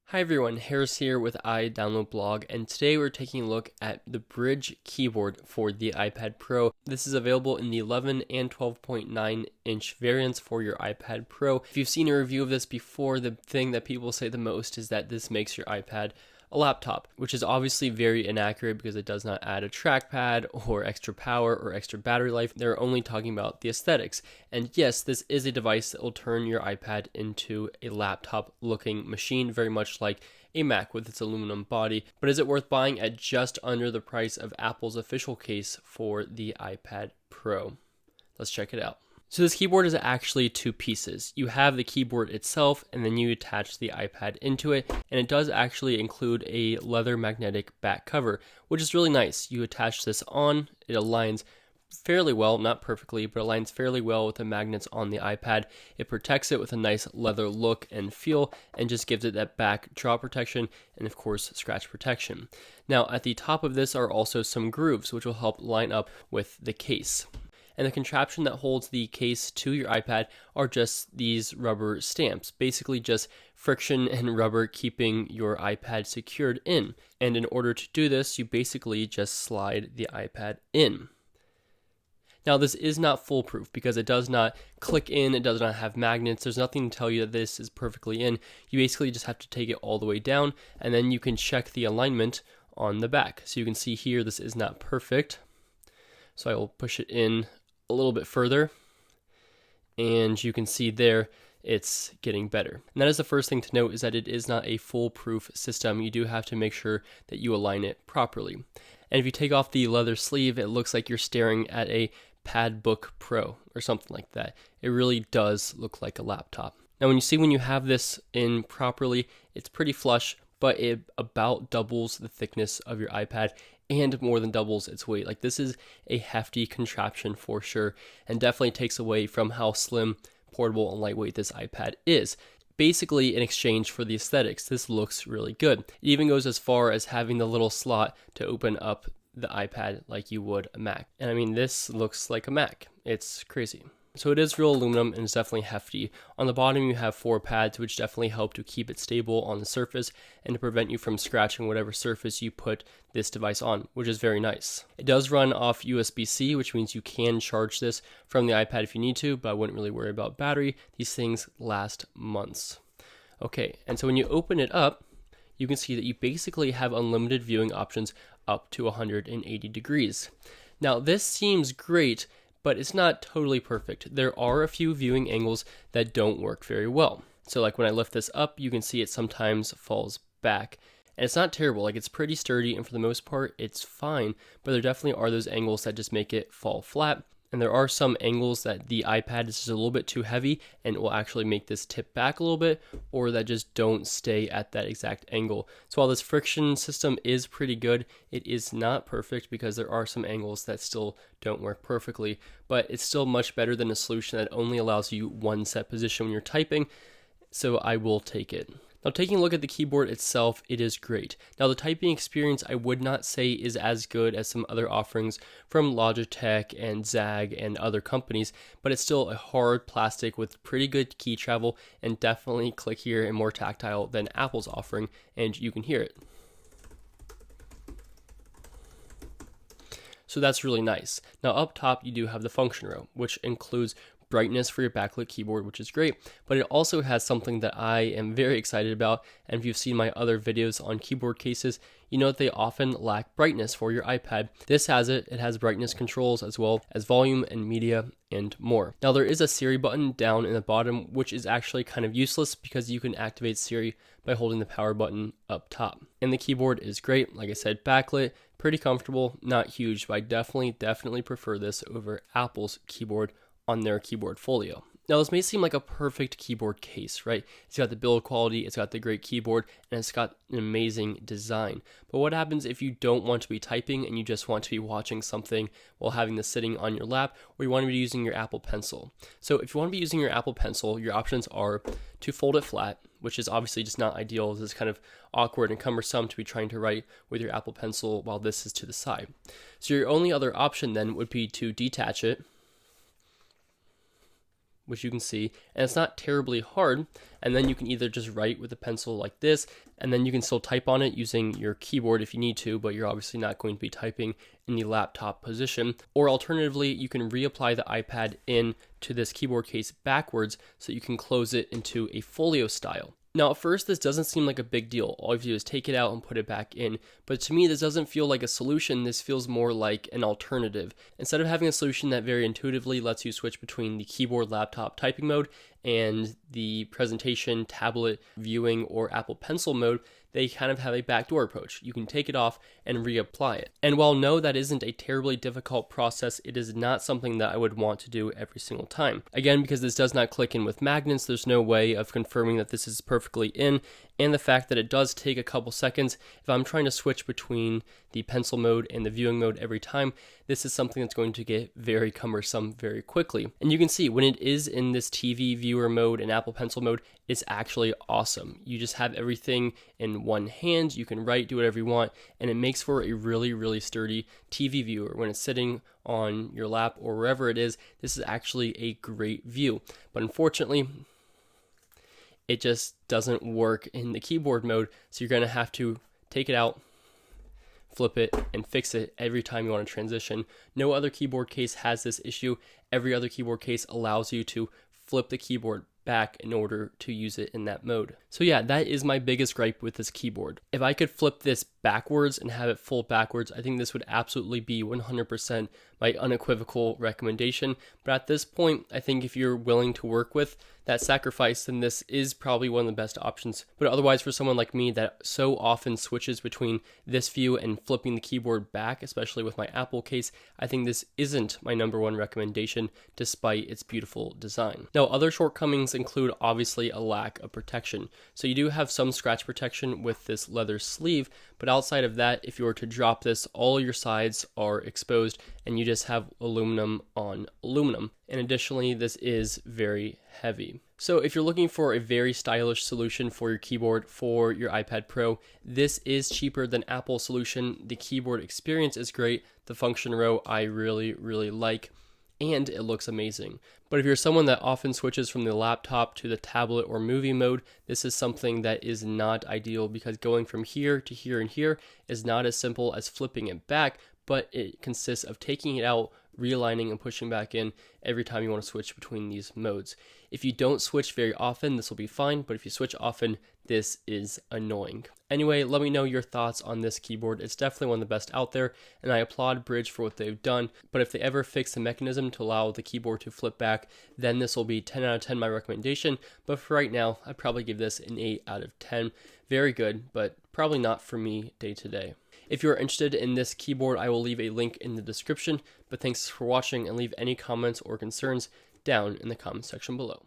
Hi everyone, Harris here with iDownloadBlog, and today we're taking a look at the Brydge Keyboard for the iPad Pro. This is available in the 11 and 12.9 inch variants for your iPad Pro. If you've seen a review of this before, the thing that people say the most is that this makes your iPad a laptop, which is obviously very inaccurate because it does not add a trackpad or extra power or extra battery life. They're only talking about the aesthetics. And yes, this is a device that will turn your iPad into a laptop looking machine, very much like a Mac with its aluminum body. But is it worth buying at just under the price of Apple's official case for the iPad Pro? Let's check it out. So this keyboard is actually two pieces. You have the keyboard itself, and then you attach the iPad into it, and it does actually include a leather magnetic back cover, which is really nice. You attach this on, it aligns fairly well, not perfectly, but aligns fairly well with the magnets on the iPad. It protects it with a nice leather look and feel, and just gives it that back drop protection, and of course scratch protection. Now at the top of this are also some grooves, which will help line up with the case. And the contraption that holds the case to your iPad are just these rubber stamps, basically just friction and rubber keeping your iPad secured in. And in order to do this, you basically just slide the iPad in. Now this is not foolproof because it does not click in, it does not have magnets, there's nothing to tell you that this is perfectly in. You basically just have to take it all the way down, and then you can check the alignment on the back. So you can see here this is not perfect. So I will push it in a little bit further, and you can see there it's getting better. And that is the first thing to note, is that it is not a foolproof system. You do have to make sure that you align it properly. And if you take off the leather sleeve, it looks like you're staring at a MacBook Pro or something like that. It really does look like a laptop. Now when you have this in properly, it's pretty flush, but it about doubles the thickness of your iPad and more than doubles its weight. Like, this is a hefty contraption for sure, and definitely takes away from how slim, portable, and lightweight this iPad is. Basically, in exchange for the aesthetics, this looks really good. It even goes as far as having the little slot to open up the iPad like you would a Mac. And I mean, this looks like a Mac. It's crazy. So it is real aluminum and it's definitely hefty. On the bottom you have 4 pads, which definitely help to keep it stable on the surface and to prevent you from scratching whatever surface you put this device on, which is very nice. It does run off USB-C, which means you can charge this from the iPad if you need to, but I wouldn't really worry about battery. These things last months. Okay, and so when you open it up, you can see that you basically have unlimited viewing options up to 180 degrees. Now this seems great, but it's not totally perfect. There are a few viewing angles that don't work very well. So like when I lift this up, you can see it sometimes falls back. And it's not terrible, like it's pretty sturdy, and for the most part, it's fine, but there definitely are those angles that just make it fall flat. And there are some angles that the iPad is just a little bit too heavy and it will actually make this tip back a little bit, or that just don't stay at that exact angle. So while this friction system is pretty good, it is not perfect because there are some angles that still don't work perfectly, but it's still much better than a solution that only allows you one set position when you're typing, so I will take it. Now taking a look at the keyboard itself, it is great. Now the typing experience I would not say is as good as some other offerings from Logitech and Zag and other companies, but it's still a hard plastic with pretty good key travel and definitely clickier and more tactile than Apple's offering, and you can hear it. So that's really nice. Now up top you do have the function row, which includes brightness for your backlit keyboard, which is great, but it also has something that I am very excited about, and if you've seen my other videos on keyboard cases, you know that they often lack brightness for your iPad. This has it. It has brightness controls as well as volume and media and more. Now there is a Siri button down in the bottom, which is actually kind of useless because you can activate Siri by holding the power button up top. And the keyboard is great. Like I said, backlit, pretty comfortable, not huge, but I definitely prefer this over Apple's keyboard on their keyboard folio. Now this may seem like a perfect keyboard case, right? It's got the build quality, it's got the great keyboard, and it's got an amazing design. But what happens if you don't want to be typing and you just want to be watching something while having this sitting on your lap, or you want to be using your Apple Pencil? So if you want to be using your Apple Pencil, your options are to fold it flat, which is obviously just not ideal. This is kind of awkward and cumbersome to be trying to write with your Apple Pencil while this is to the side. So your only other option then would be to detach it which you can see, and it's not terribly hard. And then you can either just write with a pencil like this, and then you can still type on it using your keyboard if you need to, but you're obviously not going to be typing in the laptop position. Or alternatively, you can reapply the iPad in to this keyboard case backwards so you can close it into a folio style. Now, at first, this doesn't seem like a big deal. All you have to do is take it out and put it back in. But to me, this doesn't feel like a solution. This feels more like an alternative. Instead of having a solution that very intuitively lets you switch between the keyboard laptop typing mode and the presentation, tablet, viewing, or Apple Pencil mode, they kind of have a backdoor approach. You can take it off and reapply it. And while no, that isn't a terribly difficult process, it is not something that I would want to do every single time. Again, because this does not click in with magnets, there's no way of confirming that this is perfectly in, and the fact that it does take a couple seconds, if I'm trying to switch between the pencil mode and the viewing mode every time, this is something that's going to get very cumbersome very quickly. And you can see when it is in this TV viewer mode and Apple Pencil mode, it's actually awesome. You just have everything in one hand, you can write, do whatever you want, and it makes for a really, really sturdy TV viewer. When it's sitting on your lap or wherever it is, this is actually a great view. But unfortunately, it just doesn't work in the keyboard mode, so you're going to have to take it out, flip it, and fix it every time you want to transition. No other keyboard case has this issue. Every other keyboard case allows you to flip the keyboard back in order to use it in that mode. So yeah, that is my biggest gripe with this keyboard. If I could flip this backwards and have it fold backwards, I think this would absolutely be 100% my unequivocal recommendation. But at this point, I think if you're willing to work with that sacrifice, then this is probably one of the best options. But otherwise, for someone like me that so often switches between this view and flipping the keyboard back, especially with my Apple case, I think this isn't my number one recommendation despite its beautiful design. Now, other shortcomings include obviously a lack of protection. So you do have some scratch protection with this leather sleeve, but outside of that, if you were to drop this, all your sides are exposed and you just have aluminum on aluminum. And additionally, this is very heavy. So if you're looking for a very stylish solution for your keyboard for your iPad Pro, this is cheaper than Apple's solution. The keyboard experience is great. The function row I really, really like, and it looks amazing. But if you're someone that often switches from the laptop to the tablet or movie mode, this is something that is not ideal, because going from here to here and here is not as simple as flipping it back, but it consists of taking it out, realigning, and pushing back in every time you want to switch between these modes. If you don't switch very often, this will be fine, but if you switch often, this is annoying. Anyway, let me know your thoughts on this keyboard. It's definitely one of the best out there, and I applaud Brydge for what they've done, but if they ever fix the mechanism to allow the keyboard to flip back, then this will be 10 out of 10 my recommendation, but for right now, I'd probably give this an 8 out of 10. Very good, but probably not for me day to day. If you're interested in this keyboard, I will leave a link in the description, but thanks for watching, and leave any comments or concerns down in the comment section below.